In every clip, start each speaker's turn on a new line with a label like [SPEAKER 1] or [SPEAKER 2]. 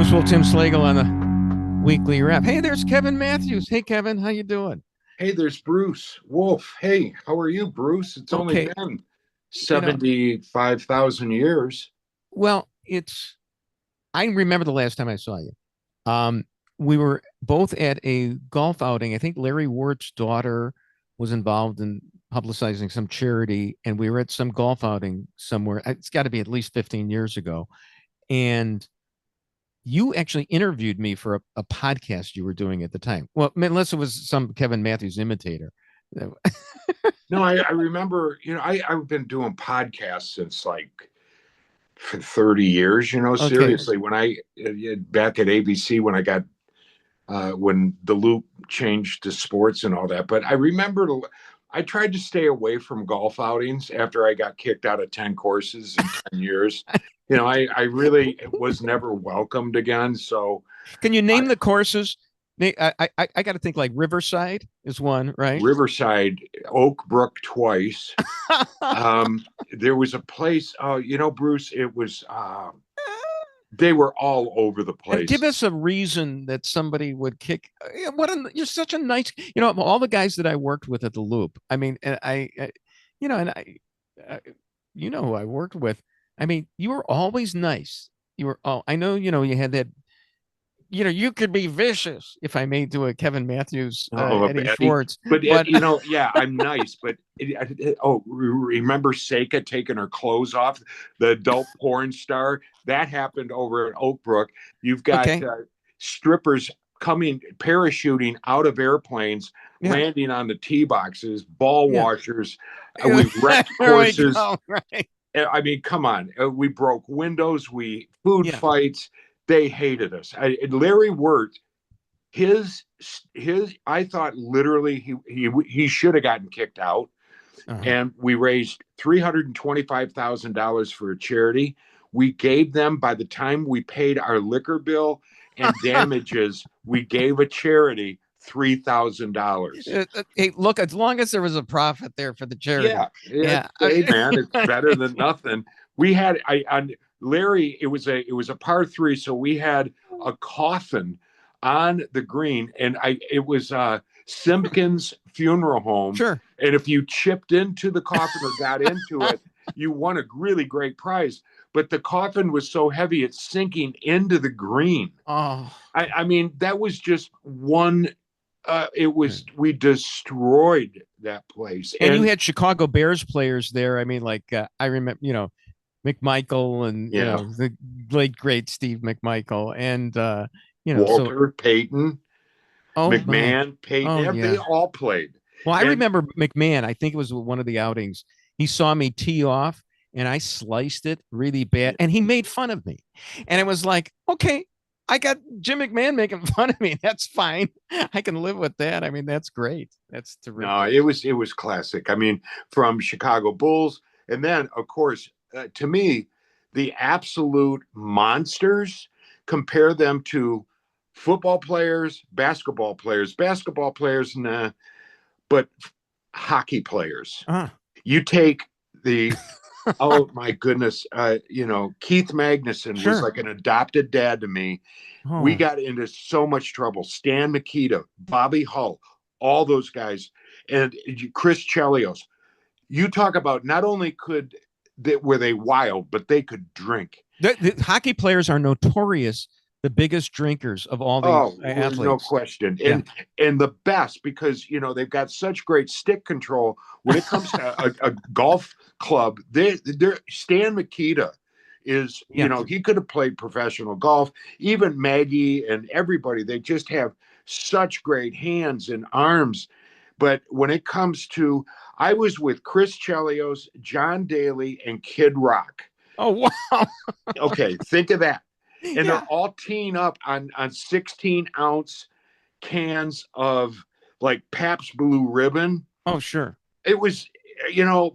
[SPEAKER 1] Bruce Will, Tim Slagle on the weekly wrap. Hey, there's Kevin Matthews. Hey, Kevin, how you doing?
[SPEAKER 2] Hey, there's Bruce Wolf. Hey, how are you, Bruce? It's only
[SPEAKER 1] Okay,
[SPEAKER 2] been
[SPEAKER 1] you know,
[SPEAKER 2] 75,000 years.
[SPEAKER 1] well, I remember the last time I saw you. Um, we were both at a golf outing. I think Larry Wirt's daughter was involved in publicizing some charity, and we were at some golf outing somewhere. It's got to be at least 15 years ago. And you actually interviewed me for a podcast you were doing at the time. Well, unless it was some Kevin Matthews imitator.
[SPEAKER 2] No, I remember, I've been doing podcasts since like for 30 years,
[SPEAKER 1] Okay.
[SPEAKER 2] seriously. Back at ABC, when the loop changed to sports and all that. But I remember I tried to stay away from golf outings after I got kicked out of 10 courses in 10 years. I really was never welcomed again. So
[SPEAKER 1] Can you
[SPEAKER 2] I,
[SPEAKER 1] name the courses? I got to think like Riverside is one, right?
[SPEAKER 2] Riverside, Oak Brook twice. There was a place, Bruce, it was, they were all over the
[SPEAKER 1] And
[SPEAKER 2] place.
[SPEAKER 1] give us a reason that somebody would kick. You're such a nice, all the guys that I worked with at the Loop. I mean, and I, who I worked with. I mean, you were always nice. I know, you had that, you could be vicious if I may do a Kevin Matthews,
[SPEAKER 2] Oh,
[SPEAKER 1] Eddie
[SPEAKER 2] Eddie.
[SPEAKER 1] Schwartz,
[SPEAKER 2] But
[SPEAKER 1] but
[SPEAKER 2] yeah, I'm nice. But remember Seika taking her clothes off, the adult porn star? That happened over at Oak Brook. You've got
[SPEAKER 1] okay.
[SPEAKER 2] strippers coming parachuting out of airplanes,
[SPEAKER 1] Yeah.
[SPEAKER 2] landing on the tee boxes, ball
[SPEAKER 1] Yeah.
[SPEAKER 2] washers. We've wrecked
[SPEAKER 1] There we
[SPEAKER 2] courses.
[SPEAKER 1] go. Right.
[SPEAKER 2] I mean, come on. We broke windows. We food
[SPEAKER 1] Yeah.
[SPEAKER 2] fights. They hated us. Larry Wirt, his I thought literally he should have gotten kicked out.
[SPEAKER 1] Uh-huh.
[SPEAKER 2] And we raised $325,000 for a charity. We gave them, by the time we paid our liquor bill and damages, we gave a charity $3,000.
[SPEAKER 1] Hey, look, as long as there was a profit there for the charity.
[SPEAKER 2] Yeah, yeah.
[SPEAKER 1] Yeah.
[SPEAKER 2] Hey, man, it's better than nothing. We had I on Larry. It was a par three, so we had a coffin on the green, and it was Simpkins Funeral Home.
[SPEAKER 1] Sure.
[SPEAKER 2] And if you chipped into the coffin or got into it, you won a really great prize. But the coffin was so heavy, it's sinking into the green.
[SPEAKER 1] Oh.
[SPEAKER 2] I mean, that was just one. We destroyed that place,
[SPEAKER 1] And you
[SPEAKER 2] and
[SPEAKER 1] had Chicago Bears players there. I mean, like I remember, McMichael and
[SPEAKER 2] yeah,
[SPEAKER 1] the late great Steve McMichael and so
[SPEAKER 2] Walter Payton,
[SPEAKER 1] oh my.
[SPEAKER 2] McMahon,
[SPEAKER 1] Oh
[SPEAKER 2] Payton, they
[SPEAKER 1] yeah.
[SPEAKER 2] all played.
[SPEAKER 1] Well, I
[SPEAKER 2] And
[SPEAKER 1] remember McMahon. I think it was one of the outings. He saw me tee off and I sliced it really bad and he made fun of me. And it was like, okay, I got Jim McMahon making fun of me. That's fine. I can live with that. I mean, that's great. That's
[SPEAKER 2] no,
[SPEAKER 1] terrific.
[SPEAKER 2] it was classic. I mean, from Chicago Bulls, and then of course, to me, the absolute monsters. Compare them to football players, basketball players, nah, but hockey players.
[SPEAKER 1] Ah.
[SPEAKER 2] You take the Oh my goodness. Keith Magnuson was
[SPEAKER 1] Sure.
[SPEAKER 2] like an adopted dad to me. We
[SPEAKER 1] Oh,
[SPEAKER 2] got into so much trouble. Stan Mikita, Bobby Hull, all those guys, and Chris Chelios. You talk about not only were they wild, but they could drink.
[SPEAKER 1] the hockey players are notorious the biggest drinkers of all the
[SPEAKER 2] Oh, no
[SPEAKER 1] athletes.
[SPEAKER 2] question.
[SPEAKER 1] Yeah.
[SPEAKER 2] And the best because they've got such great stick control when it comes to a golf club. They're Stan Mikita is,
[SPEAKER 1] Yeah.
[SPEAKER 2] he could have played professional golf. Even Maggie and everybody, they just have such great hands and arms. But when it comes to, I was with Chris Chelios, John Daly, and Kid Rock.
[SPEAKER 1] Oh, wow.
[SPEAKER 2] Okay, think of that. And they're
[SPEAKER 1] Yeah.
[SPEAKER 2] all teeing up on 16-ounce cans of like Pabst Blue Ribbon.
[SPEAKER 1] Oh, sure.
[SPEAKER 2] It was,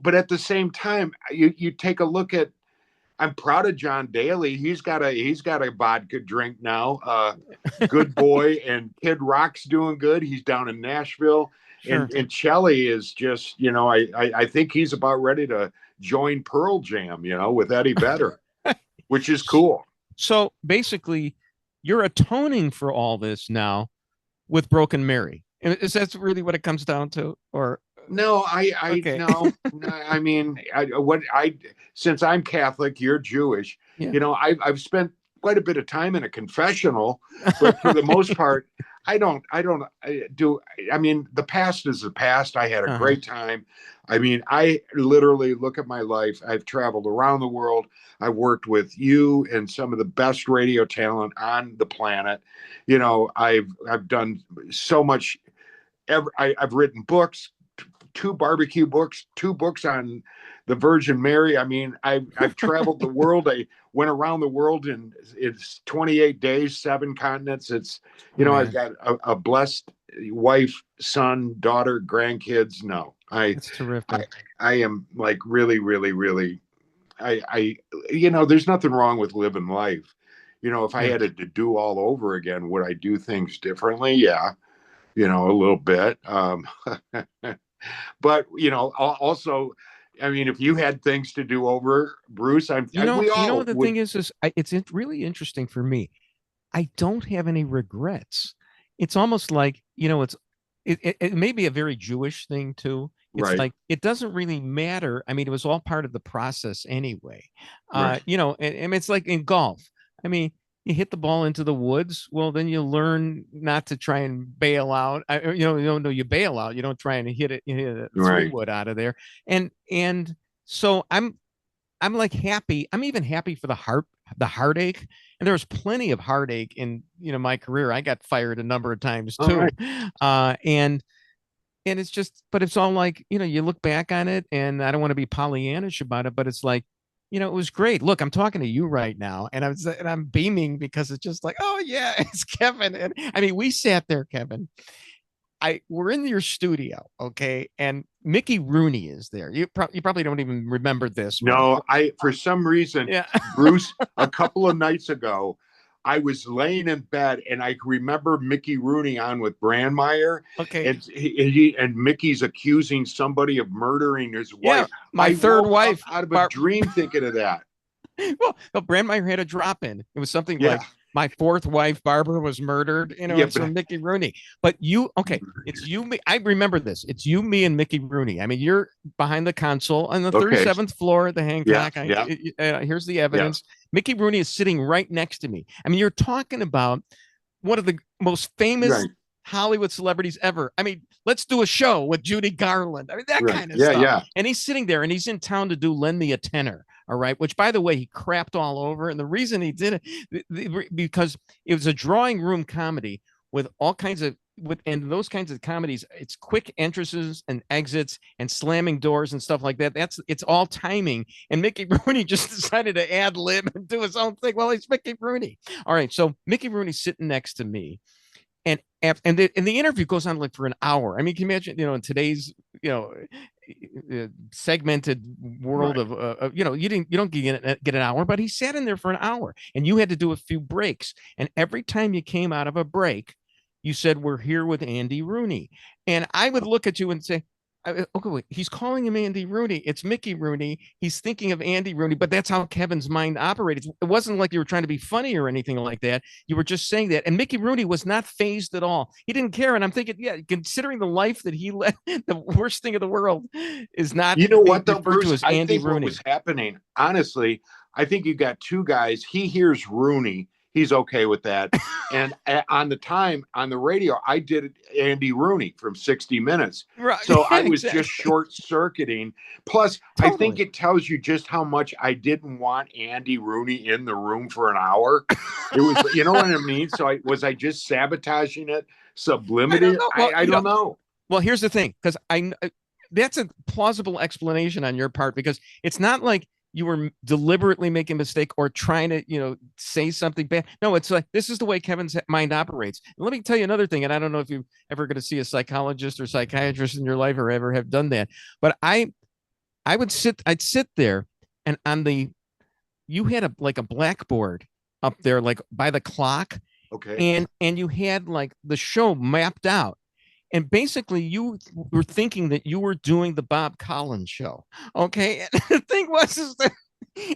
[SPEAKER 2] but at the same time, you take a look at. I'm proud of John Daly. He's got a vodka drink now. Good boy, and Kid Rock's doing good. He's down in Nashville, and
[SPEAKER 1] Sure.
[SPEAKER 2] Chelly is just, I think he's about ready to join Pearl Jam, with Eddie Vedder, which is cool.
[SPEAKER 1] So basically, you're atoning for all this now with Broken Mary. Is that really what it comes down to? Or
[SPEAKER 2] No,
[SPEAKER 1] okay.
[SPEAKER 2] no, no, I mean, since I'm Catholic, you're Jewish,
[SPEAKER 1] Yeah.
[SPEAKER 2] I've spent quite a bit of time in a confessional, but for the most part, I mean, the past is the past. I had a
[SPEAKER 1] Uh-huh.
[SPEAKER 2] great time. I mean, I literally look at my life. I've traveled around the world. I've worked with you and some of the best radio talent on the planet. I've done so much. I've written books, two barbecue books, two books on the Virgin Mary. I mean, I've traveled the world. I went around the world in it's 28 days, 7 continents. I've
[SPEAKER 1] Man,
[SPEAKER 2] got a blessed wife, son, daughter, grandkids. No,
[SPEAKER 1] that's
[SPEAKER 2] I,
[SPEAKER 1] terrific.
[SPEAKER 2] I am like really, really, really. There's nothing wrong with living life. If I
[SPEAKER 1] Yeah.
[SPEAKER 2] had it to do all over again, would I do things differently? Yeah, a little bit. But also, I mean, if you had things to do over, Bruce, we
[SPEAKER 1] You know what
[SPEAKER 2] all
[SPEAKER 1] the
[SPEAKER 2] would.
[SPEAKER 1] thing is really interesting for me. I don't have any regrets. It's almost like, it may be a very Jewish thing too. It's
[SPEAKER 2] Right,
[SPEAKER 1] like it doesn't really matter. I mean, it was all part of the process anyway.
[SPEAKER 2] right,
[SPEAKER 1] And it's like in golf. I mean, you hit the ball into the woods, well, then you learn not to try and bail out. No, you bail out. You don't try and hit a three
[SPEAKER 2] right.
[SPEAKER 1] wood out of there. And so I'm like happy. I'm even happy for the heartache. And there was plenty of heartache in, my career. I got fired a number of times
[SPEAKER 2] All
[SPEAKER 1] too.
[SPEAKER 2] right.
[SPEAKER 1] Uh, and and it's just, but it's all like, you look back on it, and I don't want to be Pollyannish about it, but it's like, it was great. Look, I'm talking to you right now, and I'm beaming because it's just like, oh yeah, it's Kevin. And I mean, we sat there, Kevin. We're in your studio, okay, and Mickey Rooney is there. You probably don't even remember this one.
[SPEAKER 2] No, for some reason,
[SPEAKER 1] Yeah.
[SPEAKER 2] Bruce, a couple of nights ago, I was laying in bed and I remember Mickey Rooney on with Brandmeier,
[SPEAKER 1] Okay.
[SPEAKER 2] and and Mickey's accusing somebody of murdering his
[SPEAKER 1] Yeah,
[SPEAKER 2] wife.
[SPEAKER 1] my
[SPEAKER 2] I
[SPEAKER 1] third
[SPEAKER 2] woke up
[SPEAKER 1] wife,
[SPEAKER 2] out of a dream thinking of that.
[SPEAKER 1] well, Brandmeier had a drop in. It was something
[SPEAKER 2] Yeah,
[SPEAKER 1] like my fourth wife, Barbara, was murdered.
[SPEAKER 2] yeah,
[SPEAKER 1] It's from Mickey Rooney. But okay, it's you, me. I remember this. It's you, me, and Mickey Rooney. I mean, you're behind the console on the
[SPEAKER 2] okay,
[SPEAKER 1] 37th floor of the
[SPEAKER 2] yeah,
[SPEAKER 1] Hancock.
[SPEAKER 2] yeah,
[SPEAKER 1] Here's the
[SPEAKER 2] yeah,
[SPEAKER 1] evidence. Mickey Rooney is sitting right next to me. I mean, you're talking about one of the most famous
[SPEAKER 2] right,
[SPEAKER 1] Hollywood celebrities ever. I mean, let's do a show with Judy Garland. I mean, that
[SPEAKER 2] right,
[SPEAKER 1] kind of
[SPEAKER 2] yeah,
[SPEAKER 1] stuff.
[SPEAKER 2] yeah.
[SPEAKER 1] And he's sitting there, and he's in town to do Lend Me a Tenor. All right. Which, by the way, he crapped all over. And the reason he did it, because it was a drawing room comedy with all kinds of, and those kinds of comedies, it's quick entrances and exits and slamming doors and stuff like that. It's all timing. And Mickey Rooney just decided to ad lib and do his own thing. Well, he's Mickey Rooney. All right. So Mickey Rooney's sitting next to me, and the interview goes on like for an hour. I mean, can you imagine, in today's, segmented world
[SPEAKER 2] Right.
[SPEAKER 1] of, you don't get an hour, but he sat in there for an hour, and you had to do a few breaks, and every time you came out of a break, you said, "We're here with Andy Rooney," and I would look at you and say, okay, wait, he's calling him Andy Rooney. It's Mickey Rooney. He's thinking of Andy Rooney, but that's how Kevin's mind operated. It wasn't like you were trying to be funny or anything like that. You were just saying that. And Mickey Rooney was not phased at all. He didn't care. And I'm thinking, yeah, considering the life that he led, the worst thing in the world is not
[SPEAKER 2] You know
[SPEAKER 1] being
[SPEAKER 2] what though,
[SPEAKER 1] referred to
[SPEAKER 2] Bruce?
[SPEAKER 1] as
[SPEAKER 2] I
[SPEAKER 1] Andy
[SPEAKER 2] think what was
[SPEAKER 1] Rooney.
[SPEAKER 2] happening, honestly, I think you got two guys. He hears Rooney, he's okay with that. And on the radio, I did Andy Rooney from 60 Minutes.
[SPEAKER 1] Right.
[SPEAKER 2] So I was just
[SPEAKER 1] Exactly.
[SPEAKER 2] short circuiting. Plus, I think
[SPEAKER 1] Totally.
[SPEAKER 2] it tells you just how much I didn't want Andy Rooney in the room for an hour. It was, you know what I mean? So I just sabotaging it
[SPEAKER 1] I don't
[SPEAKER 2] subliminally?
[SPEAKER 1] know.
[SPEAKER 2] I don't know.
[SPEAKER 1] Well, here's the thing, because that's a plausible explanation on your part, because it's not like you were deliberately making a mistake or trying to, say something bad. No, it's like this is the way Kevin's mind operates. And let me tell you another thing, and I don't know if you're ever going to see a psychologist or psychiatrist in your life or ever have done that, but I'd sit there, and you had like a blackboard up there, like by the clock,
[SPEAKER 2] Okay.
[SPEAKER 1] and you had like the show mapped out, and basically you were thinking that you were doing the Bob Collins show. Okay. And the thing was is that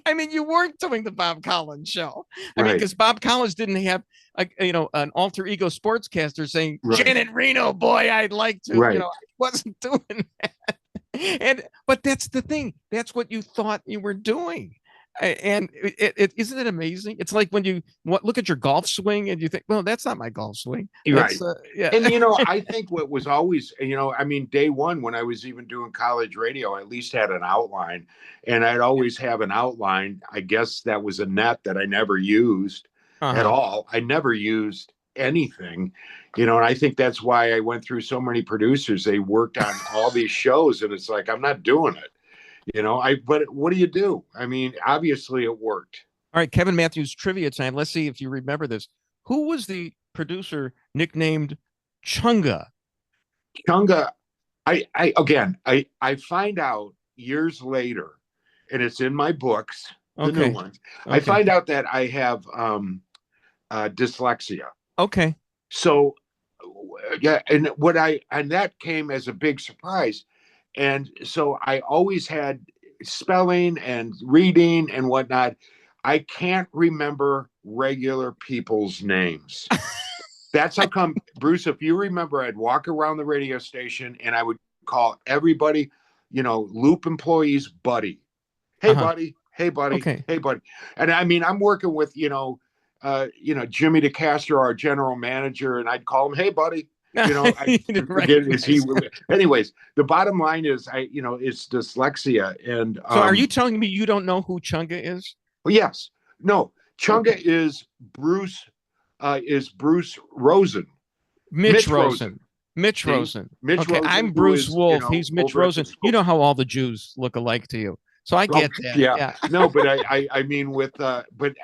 [SPEAKER 1] I mean, you weren't doing the Bob Collins show. I mean,
[SPEAKER 2] Right,
[SPEAKER 1] because Bob Collins didn't have an alter ego sportscaster saying,
[SPEAKER 2] right,
[SPEAKER 1] Janet Reno, boy, I'd like to,
[SPEAKER 2] right.
[SPEAKER 1] I wasn't doing that. But that's the thing. That's what you thought you were doing. And isn't it amazing? It's like when you look at your golf swing and you think, well, that's not my golf swing. That's
[SPEAKER 2] Right.
[SPEAKER 1] yeah.
[SPEAKER 2] And I think what was always, I mean, day one when I was even doing college radio, I at least had an outline, and I'd always have an outline. I guess that was a net that I never used at
[SPEAKER 1] Uh-huh.
[SPEAKER 2] all. I never used anything, and I think that's why I went through so many producers. They worked on all these shows, and it's like I'm not doing it. But what do you do? I mean, obviously it worked.
[SPEAKER 1] All right, Kevin Matthews trivia time. Let's see if you remember this. Who was the producer nicknamed Chunga?
[SPEAKER 2] Chunga, I find out years later, and it's in my books, the new
[SPEAKER 1] Okay.
[SPEAKER 2] ones. I
[SPEAKER 1] Okay.
[SPEAKER 2] find out that I have dyslexia.
[SPEAKER 1] Okay.
[SPEAKER 2] So yeah, and that came as a big surprise. And so I always had spelling and reading and whatnot. I can't remember regular people's names. That's how come, Bruce, if you remember, I'd walk around the radio station and I would call everybody, Loop employees, buddy. Hey,
[SPEAKER 1] Uh-huh.
[SPEAKER 2] buddy. Hey, buddy.
[SPEAKER 1] Okay.
[SPEAKER 2] Hey, buddy. And I mean, I'm working with, Jimmy DeCastro, our general manager, and I'd call him, hey, buddy. I
[SPEAKER 1] You didn't
[SPEAKER 2] forget is he.
[SPEAKER 1] recognize.
[SPEAKER 2] Anyways, the bottom line is, it's dyslexia. And,
[SPEAKER 1] So are you telling me you don't know who Chunga is?
[SPEAKER 2] well, yes, no, Chunga
[SPEAKER 1] Okay.
[SPEAKER 2] is Bruce Rosen.
[SPEAKER 1] Mitch
[SPEAKER 2] Mitch
[SPEAKER 1] Rosen.
[SPEAKER 2] Rosen.
[SPEAKER 1] Mitch
[SPEAKER 2] See,
[SPEAKER 1] Rosen.
[SPEAKER 2] Mitch
[SPEAKER 1] Okay,
[SPEAKER 2] Rosen,
[SPEAKER 1] I'm
[SPEAKER 2] who
[SPEAKER 1] Bruce
[SPEAKER 2] is,
[SPEAKER 1] Wolf. He's Mitch
[SPEAKER 2] over at the
[SPEAKER 1] Rosen. You
[SPEAKER 2] school.
[SPEAKER 1] know how all the Jews look alike to you. So I
[SPEAKER 2] Oh,
[SPEAKER 1] get that.
[SPEAKER 2] yeah.
[SPEAKER 1] Yeah.
[SPEAKER 2] No, but I mean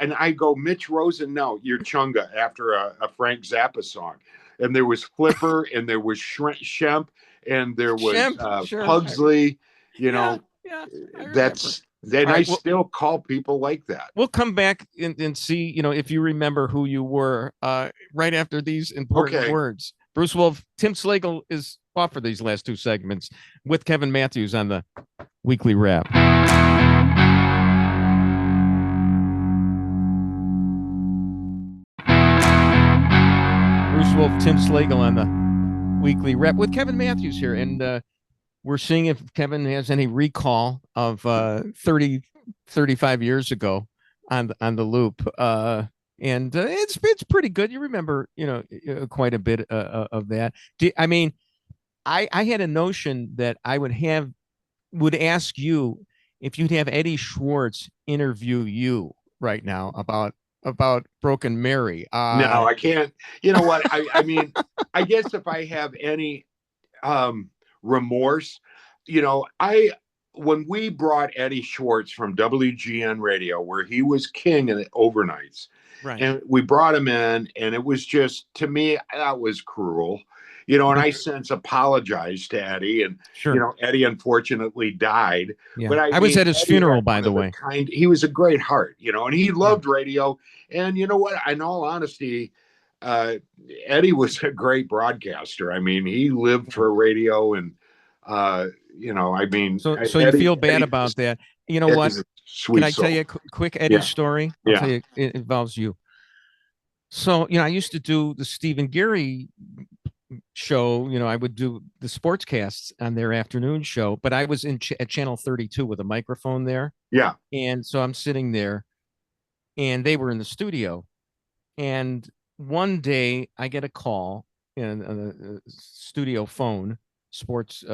[SPEAKER 2] and I go, Mitch Rosen, no, you're Chunga after a Frank Zappa song. And there was Flipper and there was Shemp and there was
[SPEAKER 1] Shemp, sure.
[SPEAKER 2] Pugsley,
[SPEAKER 1] Yeah, yeah. I remember.
[SPEAKER 2] then
[SPEAKER 1] All
[SPEAKER 2] I
[SPEAKER 1] right. Well,
[SPEAKER 2] still call people like that.
[SPEAKER 1] we'll come back and see, if you remember who you were right after these important
[SPEAKER 2] Okay.
[SPEAKER 1] words. Bruce Wolf, Tim Slagle is off for these last two segments with Kevin Matthews on the weekly wrap. Bruce Wolf, Tim Slagle on the weekly wrap with Kevin Matthews here. And we're seeing if Kevin has any recall of 30, 35 years ago on the loop. And it's pretty good. You remember, quite a bit of that. I mean, I had a notion that I would ask you if you'd have Eddie Schwartz interview you right now about Broken Mary.
[SPEAKER 2] No, I can't. You know what? I mean, I guess if I have any remorse, I when we brought Eddie Schwartz from WGN Radio, where he was king in the overnights,
[SPEAKER 1] Right.
[SPEAKER 2] and we brought him in, and it was just, to me, that was cruel. And I since apologized to Eddie, and
[SPEAKER 1] Sure.
[SPEAKER 2] Eddie unfortunately died.
[SPEAKER 1] Yeah.
[SPEAKER 2] But I
[SPEAKER 1] I was
[SPEAKER 2] mean,
[SPEAKER 1] at his
[SPEAKER 2] Eddie
[SPEAKER 1] funeral,
[SPEAKER 2] had
[SPEAKER 1] by
[SPEAKER 2] one
[SPEAKER 1] the
[SPEAKER 2] of
[SPEAKER 1] way.
[SPEAKER 2] he was a great heart, and he loved radio. And you know what? In all honesty, Eddie was a great broadcaster. I mean, he lived for radio, and I mean,
[SPEAKER 1] So you feel bad about that. You know what?
[SPEAKER 2] Eddie's a
[SPEAKER 1] Can
[SPEAKER 2] sweet
[SPEAKER 1] I tell
[SPEAKER 2] soul.
[SPEAKER 1] you a quick Eddie
[SPEAKER 2] Yeah.
[SPEAKER 1] story? I'll
[SPEAKER 2] Yeah.
[SPEAKER 1] tell you, it involves you. So, I used to do the Stephen Geary show. I would do the sportscasts on their afternoon show, but I was at channel 32 with a microphone there.
[SPEAKER 2] Yeah.
[SPEAKER 1] And so I'm sitting there and they were in the studio. And one day I get a call in a studio phone, sports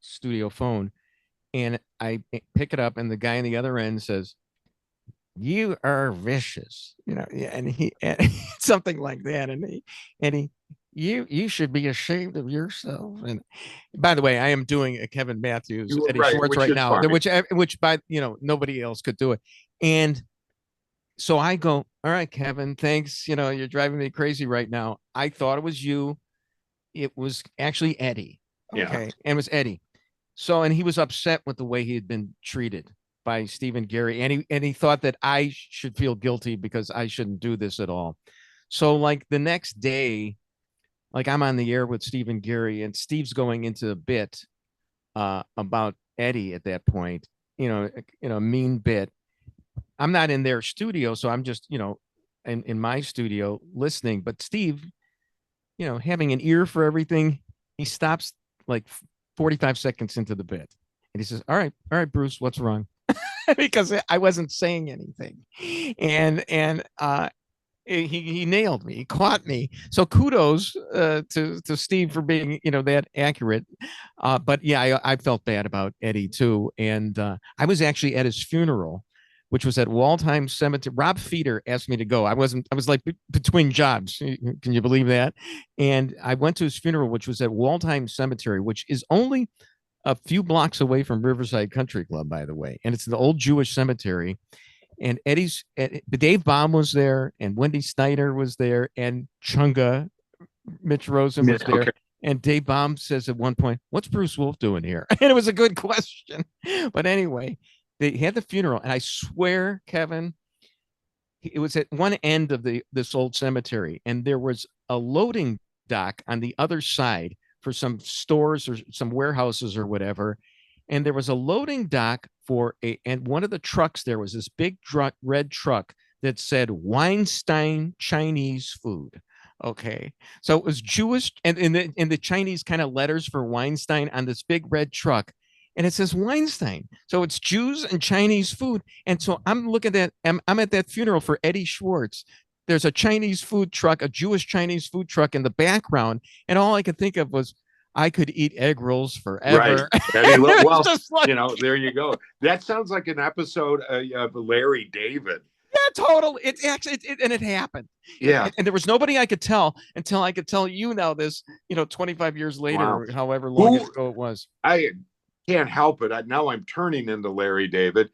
[SPEAKER 1] studio phone, and I pick it up, and the guy on the other end says, "You are vicious," and something like that, and he, you should be ashamed of yourself. And by the way, I am doing a Kevin Matthews, Eddie
[SPEAKER 2] Right,
[SPEAKER 1] Schwartz
[SPEAKER 2] which
[SPEAKER 1] right
[SPEAKER 2] is
[SPEAKER 1] now,
[SPEAKER 2] funny.
[SPEAKER 1] which by nobody else could do it, and so I go, all right, Kevin, thanks. You're driving me crazy right now. I thought it was you. It was actually Eddie.
[SPEAKER 2] Yeah.
[SPEAKER 1] Okay. And it was Eddie. So, and he was upset with the way he had been treated by Stephen Geary. And he thought that I should feel guilty because I shouldn't do this at all. So like the next day, like I'm on the air with Stephen Geary and Steve's going into a bit about Eddie at that point. mean bit. I'm not in their studio, so I'm just, in my studio listening. But Steve, having an ear for everything, he stops like 45 seconds into the bit and he says, all right, Bruce, what's wrong? Because I wasn't saying anything. And he nailed me. He caught me. So kudos to Steve for being that accurate. But yeah, I felt bad about Eddie too. And I was actually at his funeral, which was at Waldheim Cemetery. Rob Feeder asked me to go. I was like between jobs. Can you believe that? And I went to his funeral, which was at Waldheim Cemetery, which is only a few blocks away from Riverside Country Club, by the way. And it's an old Jewish cemetery. And Dave Baum was there, and Wendy Snyder was there, and Chunga Mitch Rosen was there. Okay. And Dave Baum says at one point, "What's Bruce Wolf doing here?" And it was a good question. But anyway, they had the funeral, and I swear, Kevin, it was at one end of this old cemetery, and there was a loading dock on the other side for some stores or some warehouses or whatever. And there was a loading dock and one of the trucks there was this big red truck that said Weinstein Chinese food. Okay. So it was Jewish and in the Chinese kind of letters for Weinstein on this big red truck. And it says Weinstein. So it's Jews and Chinese food. And so I'm looking at that. I'm at that funeral for Eddie Schwartz. There's a Chinese food truck, a Jewish Chinese food truck in the background. And all I could think of was, I could eat egg rolls forever.
[SPEAKER 2] Right. Well, like, there you go. That sounds like an episode of Larry David.
[SPEAKER 1] Yeah, total. It's actually, and it happened.
[SPEAKER 2] Yeah.
[SPEAKER 1] And there was nobody I could tell until I could tell you now this, 25 years later, or however long ago it was.
[SPEAKER 2] I can't help it. Now I'm turning into Larry David.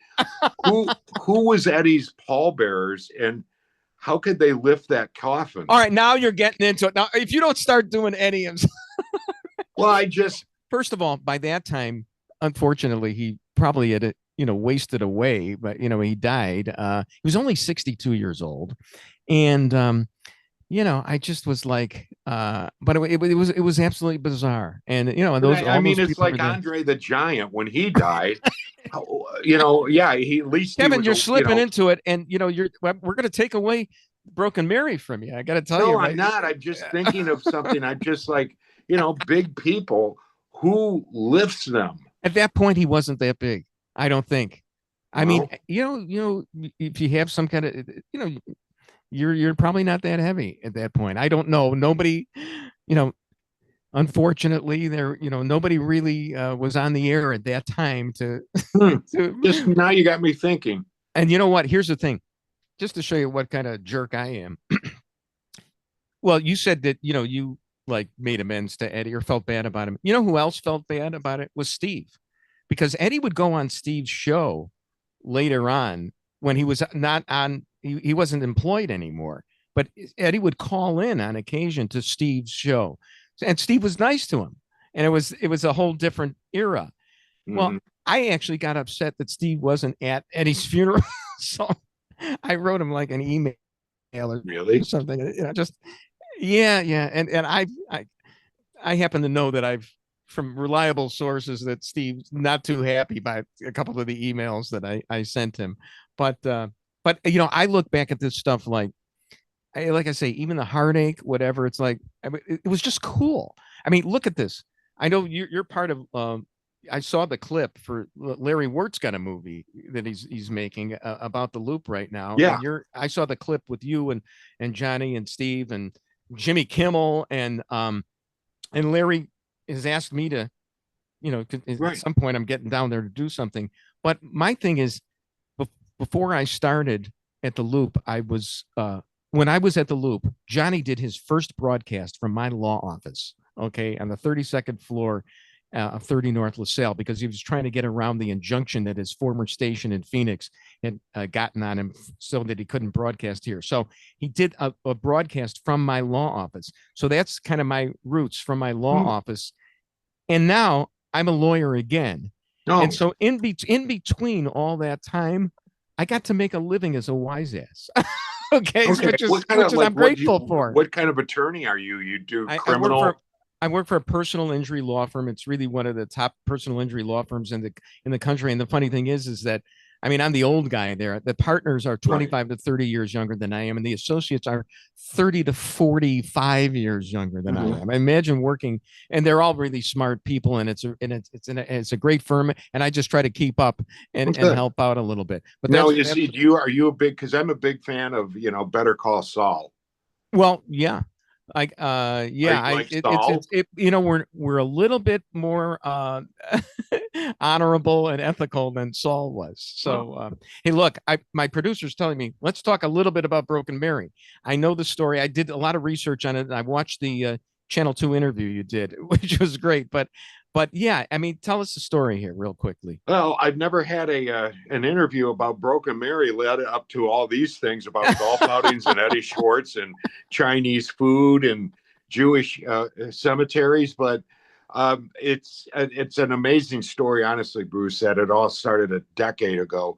[SPEAKER 2] Who was Eddie's pallbearers, and how could they lift that coffin?
[SPEAKER 1] All right, now you're getting into it. Now, if you don't start doing any of
[SPEAKER 2] well,
[SPEAKER 1] first of all, by that time, unfortunately, he probably had wasted away, but he died. He was only 62 years old. And I just was like, but it was absolutely bizarre. And those,
[SPEAKER 2] I mean, it's like Andre the Giant when he died. Yeah, he at least
[SPEAKER 1] Kevin, you're slipping into it, and we're going to take away Broken Mary from you. I got to tell you.
[SPEAKER 2] No, I'm not. I'm just thinking of something. I'm just like, big people. Who lifts them?
[SPEAKER 1] At that point, he wasn't that big. I don't think. I mean, if you have some kind of, you're probably not that heavy at that point. I don't know. Nobody, unfortunately, nobody really was on the air at that time to
[SPEAKER 2] just now you got me thinking.
[SPEAKER 1] And you know what? Here's the thing, just to show you what kind of jerk I am. Well, you said that, you like made amends to Eddie or felt bad about him. You know who else felt bad about it was Steve, because Eddie would go on Steve's show later on when he was not on, he wasn't employed anymore, but Eddie would call in on occasion to Steve's show, and Steve was nice to him. And it was a whole different era. Mm-hmm. Well, I actually got upset that Steve wasn't at Eddie's funeral. So I wrote him like an email or something, yeah. And I happen to know that I've, from reliable sources, that Steve's not too happy by a couple of the emails that I sent him. But I look back at this stuff like I say, even the heartache, whatever, it's like, it was just cool. I mean, look at this. I know you're part of, I saw the clip for Larry Wirtz got a movie that he's making about the Loop right now.
[SPEAKER 2] Yeah.
[SPEAKER 1] And I saw the clip with you and Johnny and Steve and Jimmy Kimmel and Larry has asked me to, at some point I'm getting down there to do something. But my thing is, before I started at the Loop, when I was at the Loop, Johnny did his first broadcast from my law office, okay, on the 32nd floor of 30 North LaSalle, because he was trying to get around the injunction that his former station in Phoenix had gotten on him so that he couldn't broadcast here. So he did a broadcast from my law office. So that's kind of my roots, from my law office. And now I'm a lawyer again. Oh. And so in between all that time, I got to make a living as a wise ass. Okay. Which is I'm grateful for.
[SPEAKER 2] What kind of attorney are you? You do criminal?
[SPEAKER 1] I work for a personal injury law firm. It's really one of the top personal injury law firms in the country. And the funny thing is that I mean, I'm the old guy there. The partners are
[SPEAKER 2] Right.
[SPEAKER 1] 25 to 30 years younger than I am, and the associates are 30 to 45 years younger than I
[SPEAKER 2] Mhm.
[SPEAKER 1] am. I imagine working, and they're all really smart people, and it's a great firm, and I just try to keep up and
[SPEAKER 2] Good.
[SPEAKER 1] help out a little bit. But
[SPEAKER 2] Now,
[SPEAKER 1] that's
[SPEAKER 2] is he, do you, are you a big, because I'm a big fan of, Better Call Saul.
[SPEAKER 1] well, yeah.
[SPEAKER 2] Are
[SPEAKER 1] Yeah,
[SPEAKER 2] you like Saul?
[SPEAKER 1] we're a little bit more honorable and ethical than Saul was.
[SPEAKER 2] Oh,
[SPEAKER 1] So hey, look, my producer's telling me let's talk a little bit about Broken Mary. I know the story. I did a lot of research on it, and I watched the Channel 2 interview you did, which was great. But yeah, I mean, tell us the story here real quickly.
[SPEAKER 2] well, I've never had an interview about Broken Mary led up to all these things about golf outings and Eddie Schwartz and Chinese food and Jewish cemeteries, but it's an amazing story, honestly, Bruce. That it all started a decade ago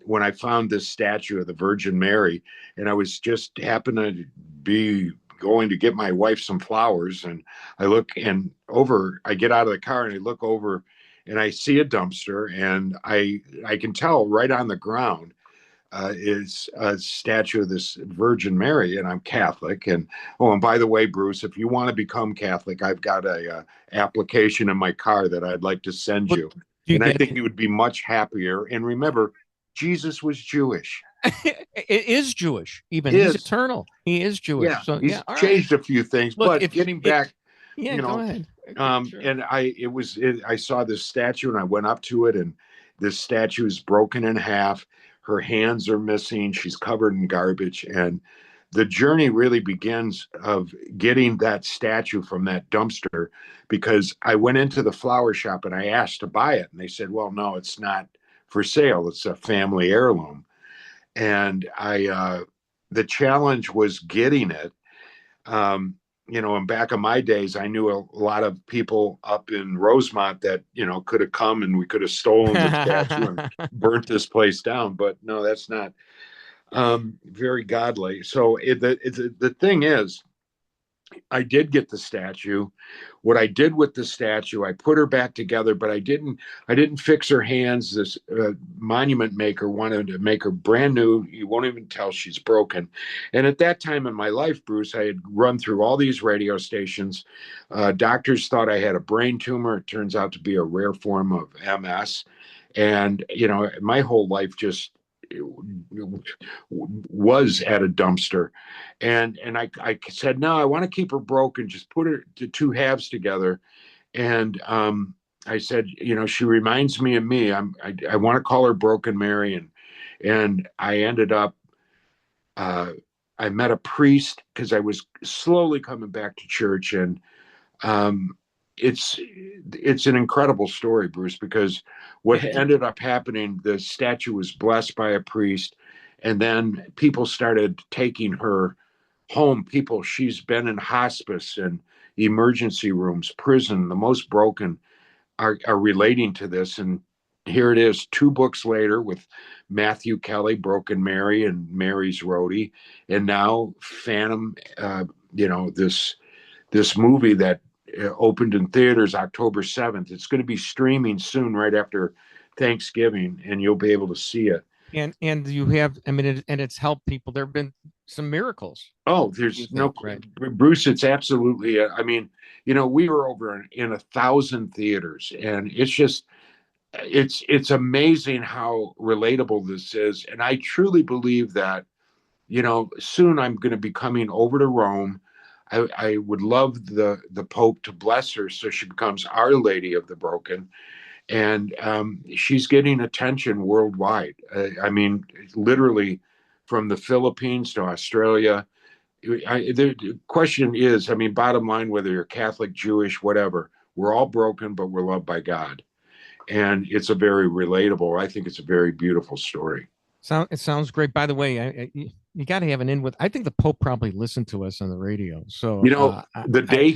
[SPEAKER 2] when I found this statue of the Virgin Mary, and I was just happened to be going to get my wife some flowers, and I get out of the car and I look over and I see a dumpster, and I can tell right on the ground is a statue of this Virgin Mary, and I'm Catholic. And oh, and by the way, Bruce, if you want to become Catholic, I've got a application in my car that I'd like to send
[SPEAKER 1] But
[SPEAKER 2] you,
[SPEAKER 1] do you
[SPEAKER 2] and I
[SPEAKER 1] get
[SPEAKER 2] think you would be much happier. And remember, Jesus was Jewish.
[SPEAKER 1] it is Jewish, even he's
[SPEAKER 2] Is
[SPEAKER 1] eternal. He is
[SPEAKER 2] Yeah,
[SPEAKER 1] Jewish. So yeah,
[SPEAKER 2] he's
[SPEAKER 1] all right.
[SPEAKER 2] changed a few things,
[SPEAKER 1] Look,
[SPEAKER 2] but
[SPEAKER 1] if
[SPEAKER 2] getting
[SPEAKER 1] it
[SPEAKER 2] back,
[SPEAKER 1] yeah,
[SPEAKER 2] you
[SPEAKER 1] go
[SPEAKER 2] know,
[SPEAKER 1] ahead. Okay, sure.
[SPEAKER 2] and I saw this statue and I went up to it, and this statue is broken in half. Her hands are missing. She's covered in garbage. And the journey really begins of getting that statue from that dumpster, because I went into the flower shop and I asked to buy it. And they said, well, no, it's not for sale. It's a family heirloom. And the challenge was getting it. um, and back in my days, I knew a lot of people up in Rosemont that, could have come and we could have stolen the statue and burnt this place down. But no, that's not very godly. So the thing is, I did get the statue. What I did with the statue, I put her back together, but I didn't fix her hands. This monument maker wanted to make her brand new. You won't even tell she's broken. And at that time in my life, Bruce, I had run through all these radio stations. Doctors thought I had a brain tumor. It turns out to be a rare form of MS. And my whole life just was at a dumpster. And I said, no, I want to keep her broken, just put her the two halves together. And I said, she reminds me of me. I want to call her Broken Mary. And I ended up uh, I met a priest because I was slowly coming back to church. And um, it's an incredible story, Bruce, because what ended up happening, the statue was blessed by a priest, and then people started taking her home. She's been in hospice and emergency rooms, prison. The most broken are relating to this. And here it is, 2 books later, with Matthew Kelly, Broken Mary, and Mary's Roadie, and now Phantom. This movie that opened in theaters October 7th. It's going to be streaming soon, right after Thanksgiving, and you'll be able to see it.
[SPEAKER 1] And you have, I mean, and it's helped people. There have been some miracles.
[SPEAKER 2] Oh,
[SPEAKER 1] You
[SPEAKER 2] there's no,
[SPEAKER 1] think, right?
[SPEAKER 2] Bruce, it's absolutely, I mean, we were over in 1,000 theaters, and it's amazing how relatable this is. And I truly believe that, soon I'm going to be coming over to Rome. I would love the Pope to bless her so she becomes Our Lady of the Broken, and she's getting attention worldwide. I mean, literally, from the Philippines to Australia. The question is, I mean, bottom line, whether you're Catholic, Jewish, whatever, we're all broken, but we're loved by God, and it's a very relatable. I think it's a very beautiful story.
[SPEAKER 1] It sounds great. By the way, you got to have an in with. I think the Pope probably listened to us on the radio. So
[SPEAKER 2] You know, the day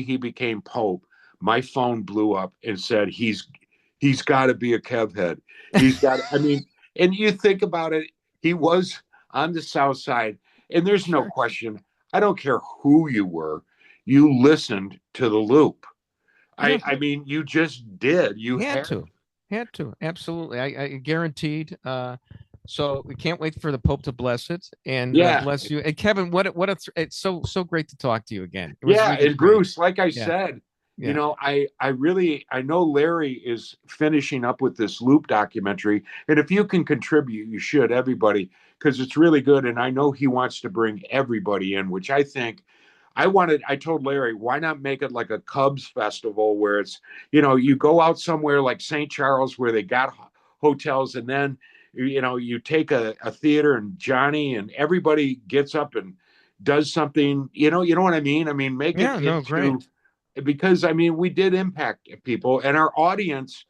[SPEAKER 2] he became Pope, my phone blew up and said he's got to be a Kev head. He's got. I mean, and you think about it, he was on the South Side, and there's no
[SPEAKER 1] sure.
[SPEAKER 2] question. I don't care who you were. you listened to the Loop.
[SPEAKER 1] Yeah.
[SPEAKER 2] I mean, you just did. You
[SPEAKER 1] Had to, absolutely. I guaranteed. So we can't wait for the Pope to bless it and
[SPEAKER 2] Yeah.
[SPEAKER 1] bless you. And Kevin, it's so great to talk to you again. It was
[SPEAKER 2] Yeah,
[SPEAKER 1] really
[SPEAKER 2] and
[SPEAKER 1] great.
[SPEAKER 2] Bruce, like I
[SPEAKER 1] Yeah.
[SPEAKER 2] said,
[SPEAKER 1] Yeah.
[SPEAKER 2] you know, I know Larry is finishing up with this Loop documentary, and if you can contribute, you should, everybody, because it's really good. And I know he wants to bring everybody in, which I think I told Larry, why not make it like a Cubs festival where it's, you know, you go out somewhere like St. Charles where they got hotels, and then, you know, you take a theater and Johnny and everybody gets up and does something, you know what I mean? I mean, make
[SPEAKER 1] Yeah,
[SPEAKER 2] it
[SPEAKER 1] no,
[SPEAKER 2] into,
[SPEAKER 1] great.
[SPEAKER 2] because I mean, we did impact people and our audience.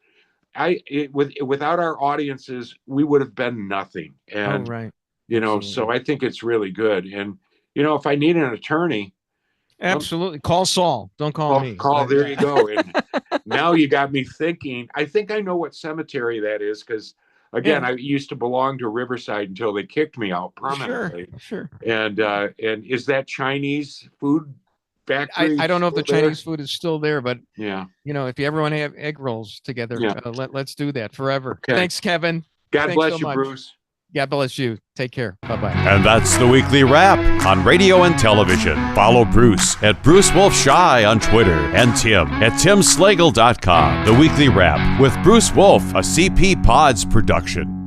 [SPEAKER 2] Without our audiences, we would have been nothing.
[SPEAKER 1] Oh,
[SPEAKER 2] And,
[SPEAKER 1] right.
[SPEAKER 2] you know,
[SPEAKER 1] Absolutely.
[SPEAKER 2] so I think it's really good. And, you know, if I need an attorney,
[SPEAKER 1] Absolutely. Call Saul. Don't call me.
[SPEAKER 2] there
[SPEAKER 1] Yeah.
[SPEAKER 2] you go. And now you got me thinking. I think I know what cemetery that is because, again,
[SPEAKER 1] Yeah.
[SPEAKER 2] I used to belong to Riverside until they kicked me out
[SPEAKER 1] Sure.
[SPEAKER 2] permanently.
[SPEAKER 1] Sure.
[SPEAKER 2] And is that Chinese food factory
[SPEAKER 1] I don't know if the
[SPEAKER 2] still there?
[SPEAKER 1] Chinese food is still there, but
[SPEAKER 2] Yeah.
[SPEAKER 1] you know, if you ever want to have egg rolls together,
[SPEAKER 2] Yeah.
[SPEAKER 1] let's do that forever.
[SPEAKER 2] Okay.
[SPEAKER 1] Thanks, Kevin.
[SPEAKER 2] God
[SPEAKER 1] Thanks
[SPEAKER 2] bless
[SPEAKER 1] so
[SPEAKER 2] you,
[SPEAKER 1] much.
[SPEAKER 2] Bruce.
[SPEAKER 1] God bless you. Take care. Bye-bye.
[SPEAKER 3] And that's the weekly wrap on radio and television. Follow Bruce at Bruce Wolf Shy on Twitter and Tim at timslagle.com. The weekly wrap with Bruce Wolf, a CP Pods production.